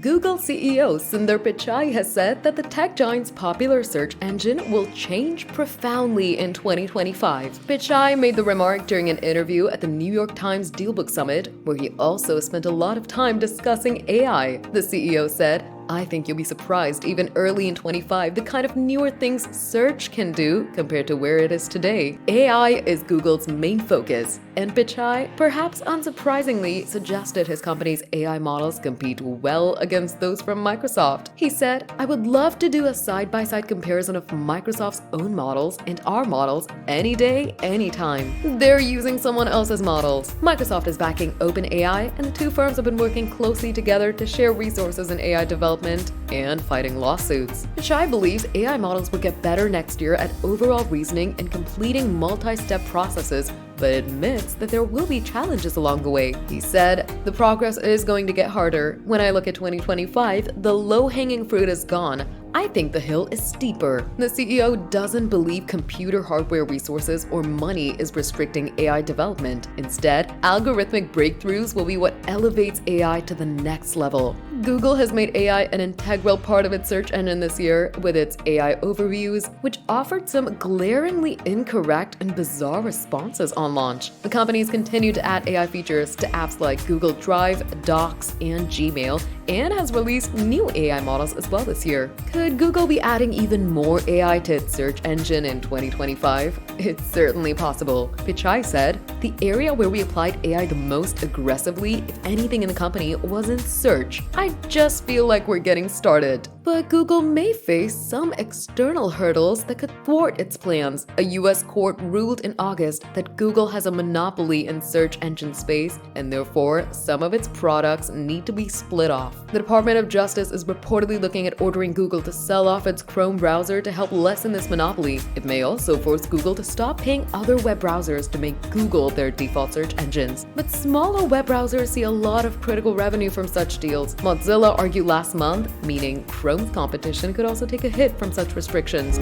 Google CEO Sundar Pichai has said that the tech giant's popular search engine will change profoundly in 2025. Pichai made the remark during an interview at the New York Times Dealbook Summit, where he also spent a lot of time discussing AI. The CEO said, "I think you'll be surprised even early in 25 the kind of newer things search can do compared to where it is today. AI is Google's main focus." And Pichai, perhaps unsurprisingly, suggested his company's AI models compete well against those from Microsoft. He said, "I would love to do a side-by-side comparison of Microsoft's own models and our models any day, anytime. They're using someone else's models." Microsoft is backing OpenAI, and the two firms have been working closely together to share resources in AI development and fighting lawsuits. Pichai believes AI models will get better next year at overall reasoning and completing multi-step processes, but admits that there will be challenges along the way. He said, "The progress is going to get harder. When I look at 2025, the low-hanging fruit is gone. I think the hill is steeper." The CEO doesn't believe computer hardware resources or money is restricting AI development. Instead, algorithmic breakthroughs will be what elevates AI to the next level. Google has made AI an integral part of its search engine this year with its AI overviews, which offered some glaringly incorrect and bizarre responses on launch. The companies continue to add AI features to apps like Google Drive, Docs, and Gmail, and has released new AI models as well this year. Could Google be adding even more AI to its search engine in 2025? It's certainly possible. Pichai said, "The area where we applied AI the most aggressively, if anything in the company, was in search. I just feel like we're getting started." But Google may face some external hurdles that could thwart its plans. A US court ruled in August that Google has a monopoly in search engine space, and therefore some of its products need to be split off. The Department of Justice is reportedly looking at ordering Google to sell off its Chrome browser to help lessen this monopoly. It may also force Google to stop paying other web browsers to make Google their default search engines. But smaller web browsers see a lot of critical revenue from such deals. Mozilla argued last month, meaning Chrome's competition could also take a hit from such restrictions.